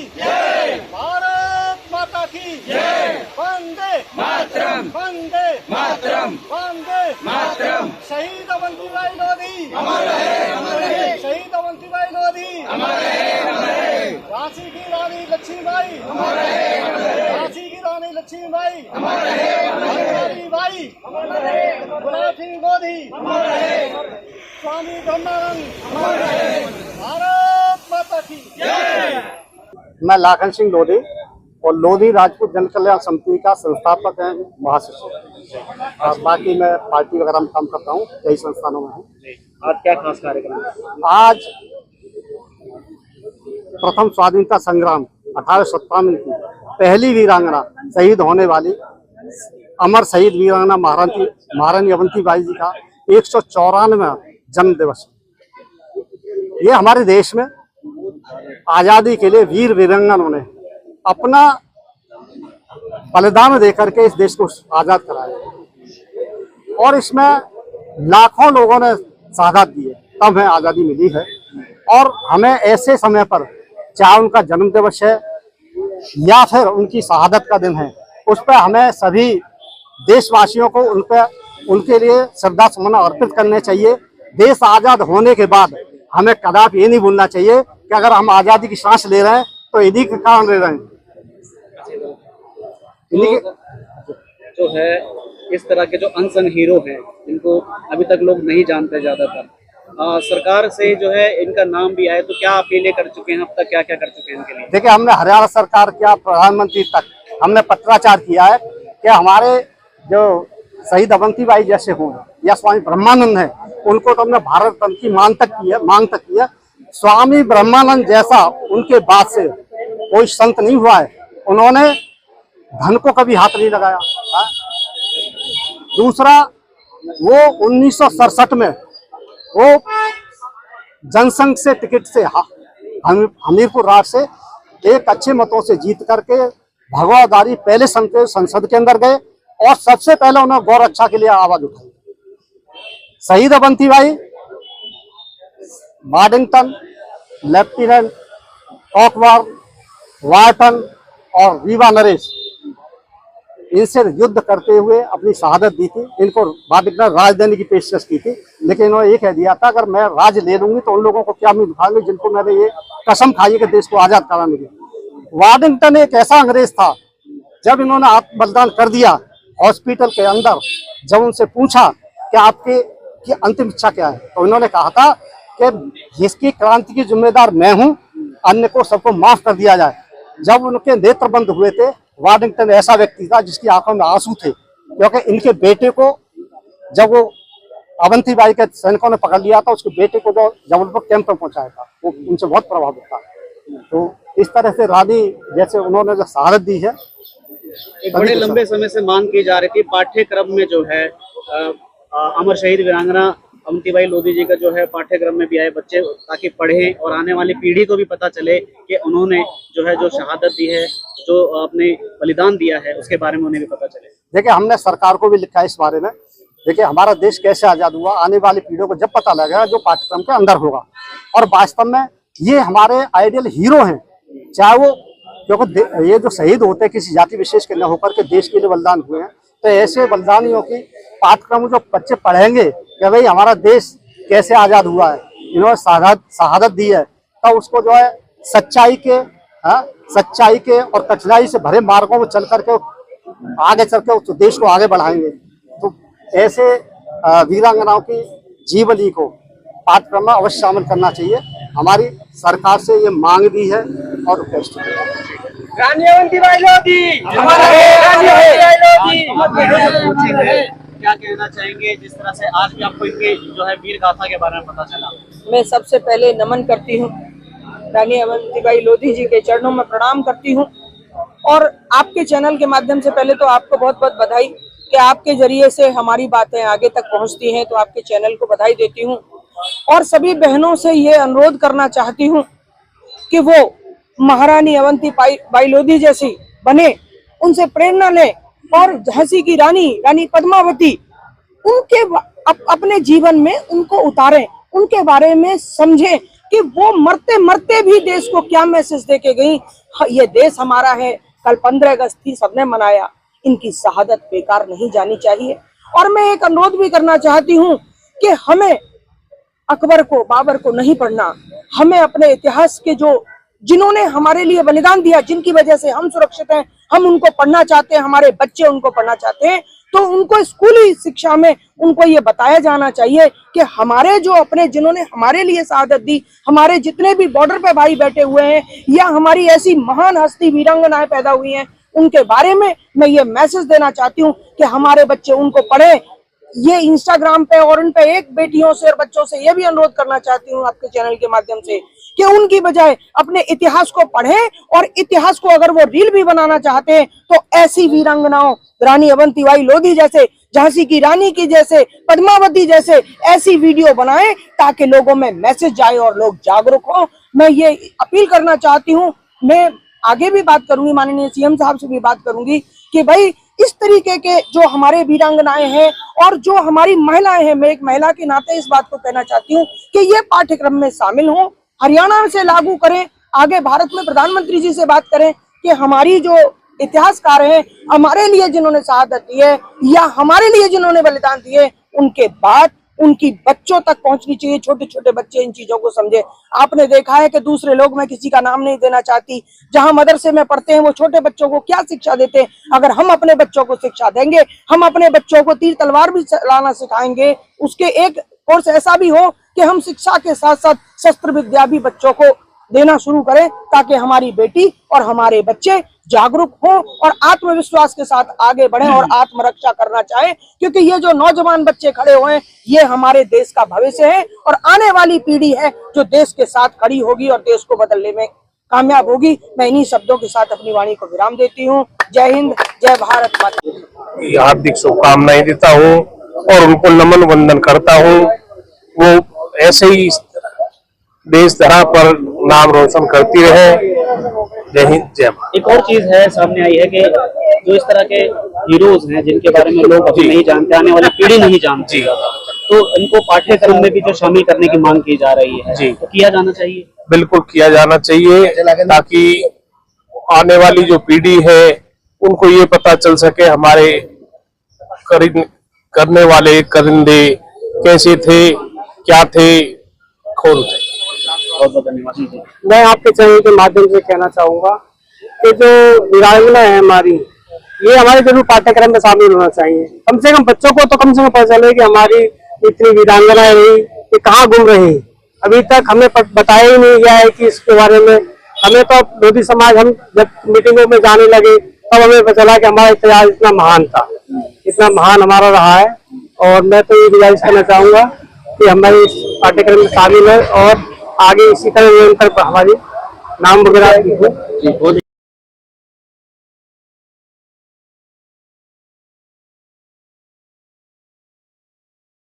जय, भारत माता की जय, वंदे मातरम, वंदे मातरम, वंदे मातरम। शहीद अवंतीबाई लोधी अमर रहे, शहीद अवंतीबाई लोधी अमर रहे, झांसी की रानी लक्ष्मीबाई अमर रहे, झांसी की रानी लक्ष्मीबाई अमर रहे, बाई अमर रहे, गुलाब सिंह लोधी अमर रहे, स्वामी ब्रह्मानंद अमर रहे, भारत माता की जय। मैं लाखन सिंह लोधी और लोधी राजपूत जन कल्याण समिति का संस्थापक है, महासचिव। और बाकी मैं पार्टी वगैरह में काम करता हूँ, कई संस्थानों में हूँ। आज क्या खास कार्यक्रम है? आज प्रथम स्वाधीनता संग्राम 1857 की पहली वीरांगना शहीद होने वाली अमर शहीद वीरांगना महारानी अवंतीबाई जी का 194वां जन्म दिवस। ये हमारे देश में आजादी के लिए वीर वीरांगनाओं ने अपना बलिदान देकर के इस देश को आजाद कराया और इसमें लाखों लोगों ने शहादत दी है, तब हमें आजादी मिली है। और हमें ऐसे समय पर, चाहे उनका जन्म दिवस है या फिर उनकी शहादत का दिन है, उस पर हमें सभी देशवासियों को उनके लिए श्रद्धा सुमन अर्पित करने चाहिए। देश आजाद होने के बाद हमें कदापि ये नहीं भूलना चाहिए कि अगर हम आजादी की सांस ले रहे हैं तो इन्हीं के कारण ले रहे हैं। जो है इस तरह के जो अनसंग हीरो हैं, जिनको अभी तक लोग नहीं जानते ज्यादातर, सरकार से जो है इनका नाम भी आए, तो क्या अपीलें कर चुके हैं अब तक, क्या क्या कर चुके हैं इनके लिए? देखिए, हमने हरियाणा सरकार क्या प्रधानमंत्री तक हमने पत्राचार किया है कि हमारे जो शहीद अवंतीबाई जैसे हों या स्वामी ब्रह्मानंद है, उनको तो हमने भारत रत्न की मांग तक की है। स्वामी ब्रह्मानंद जैसा उनके बाद से कोई संत नहीं हुआ है, उन्होंने धन को कभी हाथ नहीं लगाया। दूसरा, वो 1967 में वो जनसंघ से टिकट से हमीरपुर राज से एक अच्छे मतों से जीत करके भगवादारी पहले संसद के अंदर गए और सबसे पहले उन्होंने गौ रक्षा के लिए आवाज उठाई। शहीद अवंतीबाई मार्डिंगटन, लेफ्टिनेंट टॉकवर, वार्टन और रीवा नरेश, इनसे युद्ध करते हुए अपनी शहादत दी थी। इनको मार्डिंगटन राज देने की पेशकश की थी, लेकिन इन्होंने ये कह दिया था अगर मैं राज ले लूंगी तो उन लोगों को क्या मैं दिखाऊंगी जिनको मैंने ये कसम खाई है कि देश को आजाद कराने की। वार्डिंगटन एक ऐसा अंग्रेज था, जब इन्होंने आत्म बलिदान कर दिया हॉस्पिटल के अंदर, जब उनसे पूछा कि आपकी अंतिम इच्छा क्या है, तो इन्होंने कहा था कि इसकी क्रांति की जिम्मेदार मैं हूं, अन्य को सबको माफ कर दिया जाए। जब उनके नेत्र बंद हुए थे, वार्डिंगटन ऐसा व्यक्ति था जिसकी आंखों में आंसू थे, क्योंकि इनके बेटे को जब वो अवंतीबाई के सैनिकों ने पकड़ लिया था, उसके बेटे को जो जबलपुर कैंप में पहुंचाया था, वो उनसे बहुत प्रभावित था। तो इस तरह से रानी जैसे उन्होंने जो शहादत दी है, एक बड़े लंबे समय से मांग की जा रही थी पाठ्यक्रम में जो है अमर शहीद वीरांगना अवंतीबाई लोधी जी का जो है पाठ्यक्रम में भी आए बच्चे, ताकि पढ़ें और आने वाली पीढ़ी को भी पता चले कि उन्होंने जो है जो शहादत दी है, जो अपने बलिदान दिया है, उसके बारे में उन्हें भी पता चले। देखिए, हमने सरकार को भी लिखा है इस बारे में। देखिए, हमारा देश कैसे आजाद हुआ, आने वाली पीढ़ियों को जब पता लगेगा जो पाठ्यक्रम के अंदर होगा। और वास्तव में ये हमारे आइडियल हीरो हैं, चाहे वो, क्योंकि ये जो शहीद होते हैं किसी जाति विशेष के न होकर के देश के लिए बलिदान हुए हैं, तो ऐसे बलिदानियों की पाठ्यक्रम जो बच्चे पढ़ेंगे कि भाई हमारा देश कैसे आजाद हुआ है, इन्होंने शहादत दी है, तो उसको जो है सच्चाई के और कठिनाई से भरे मार्गों में चल करके आगे चल के उस देश को आगे बढ़ाएंगे। तो ऐसे वीरांगनाओं की जीवनी को पाठ्यक्रम में अवश्य शामिल करना चाहिए। हमारी सरकार से ये मांग भी है और रिक्वेस्ट है। रानी अवंतीबाई लोधी क्या कहना चाहेंगे, जिस तरह से आज भी आपको इनके जो है वीर गाथा के बारे में पता चला? मैं सबसे पहले नमन करती हूँ, रानी अवंतीबाई लोधी जी के चरणों में प्रणाम करती हूँ। और आपके चैनल के माध्यम से पहले तो आपको बहुत बहुत बधाई कि आपके जरिए से हमारी बातें आगे तक पहुँचती हैं, तो आपके चैनल को बधाई देती हूँ। और सभी बहनों से ये अनुरोध करना चाहती हूँ कि वो महारानी अवंतीबाई लोधी जैसी बने, उनसे प्रेरणा लें और झांसी की रानी पद्मावती, उनके अपने जीवन में उनको उतारें, उनके बारे में समझें कि वो मरते मरते भी देश को क्या मैसेज दे के गई, ये देश हमारा है, कल 15 अगस्त थी, सबने मनाया, इनकी शहादत बेकार नहीं जानी चाहिए। और मैं एक अनुरोध भी करना चाहती हूँ कि हमें अकबर को, बाबर को नहीं पढ़ना, हमें अपने इतिहास के जो जिन्होंने हमारे लिए बलिदान दिया, जिनकी वजह से हम सुरक्षित हैं, हम उनको पढ़ना चाहते हैं, हमारे बच्चे उनको पढ़ना चाहते हैं, तो उनको स्कूली शिक्षा में उनको ये बताया जाना चाहिए कि हमारे जो अपने जिन्होंने हमारे लिए शहादत दी, हमारे जितने भी बॉर्डर पे भाई बैठे हुए हैं या हमारी ऐसी महान हस्ती वीरांगनाएं पैदा हुई हैं, उनके बारे में मैं ये मैसेज देना चाहती हूँ कि हमारे बच्चे उनको पढ़ें। ये इंस्टाग्राम पे और उन पे एक बेटियों से और बच्चों से ये भी अनुरोध करना चाहती हूँ आपके चैनल के माध्यम से कि उनकी बजाय अपने इतिहास को पढ़ें, और इतिहास को अगर वो रील भी बनाना चाहते हैं तो ऐसी वीरांगनाओं, रानी अवंतीबाई लोधी जैसे, झांसी की रानी की जैसे, पद्मावती जैसे ऐसी वीडियो बनाएं ताकि लोगों में मैसेज जाए और लोग जागरूक हों। मैं ये अपील करना चाहती हूँ। मैं आगे भी बात करूंगी, माननीय सीएम साहब से भी बात करूंगी कि भाई इस तरीके के जो हमारे वीरांगनाएं हैं और जो हमारी महिलाएं हैं, मैं एक महिला के नाते इस बात को कहना चाहती हूँ कि ये पाठ्यक्रम में शामिल हों, हरियाणा से लागू करें, आगे भारत में प्रधानमंत्री जी से बात करें कि हमारी जो इतिहासकार हैं, हमारे लिए जिन्होंने शहादत दी है या हमारे लिए जिन्होंने बलिदान दिए, उनके बाद उनकी बच्चों तक पहुंचनी चाहिए। छोटे छोटे बच्चे इन चीजों को समझे। आपने देखा है कि दूसरे लोग, मैं किसी का नाम नहीं देना चाहती, जहां मदरसे में पढ़ते हैं वो छोटे बच्चों को क्या शिक्षा देते हैं। अगर हम अपने बच्चों को शिक्षा देंगे, हम अपने बच्चों को तीर तलवार भी चलाना सिखाएंगे, उसके एक कोर्स ऐसा भी हो कि हम शिक्षा के साथ साथ शस्त्र विद्या भी बच्चों को देना शुरू करें, ताकि हमारी बेटी और हमारे बच्चे जागरूक हों और आत्मविश्वास के साथ आगे बढ़ें और आत्मरक्षा करना चाहें। क्योंकि ये जो नौजवान बच्चे खड़े हुए हैं, ये हमारे देश का भविष्य है और आने वाली पीढ़ी है जो देश के साथ खड़ी होगी और देश को बदलने में कामयाब होगी। मैं इन्हीं शब्दों के साथ अपनी वाणी को विराम देती हूँ। जय हिंद, जय भारत माता। हार्दिक शुभकामनाएं देता हूँ और उनको नमन वंदन करता हूँ। वो ऐसे ही देश धरा पर नाम रोशन करती रहे। जय हिंद, जय भारत। एक और चीज है सामने आई है कि जो इस तरह के हीरोज हैं जिनके बारे में लोग अभी नहीं जानते, आने वाली पीढ़ी नहीं जानती, तो इनको पाठ्यक्रम में भी जो शामिल करने की मांग की जा रही है, तो किया जाना चाहिए। बिल्कुल किया जाना चाहिए, ताकि आने वाली जो पीढ़ी है उनको ये पता चल सके हमारे करने वाले करिंदे कैसे थे, क्या थे, कौन थे। बहुत बहुत धन्यवाद। मैं आपके चैनल के माध्यम से कहना चाहूंगा कि जो वीरांगना है हमारी, ये हमारे जरूर पाठ्यक्रम में शामिल होना चाहिए। कम से कम बच्चों को तो कम से कम पता चले कि हमारी इतनी वीरांगनाएं रही, ये कहाँ गुम रही। अभी तक हमें बताया ही नहीं गया है कि इसके बारे में। हमें तो लोधी समाज, हम जब मीटिंगों में जाने लगे तब हमें पता चला कि हमारा इतिहास इतना महान था, इतना महान हमारा रहा है। और मैं तो ये गुजारिश करना चाहूंगा कि हमारे इस पाठ्यक्रम में शामिल है और आगे इसी तरह निरंतर हमारी नाम वगैरह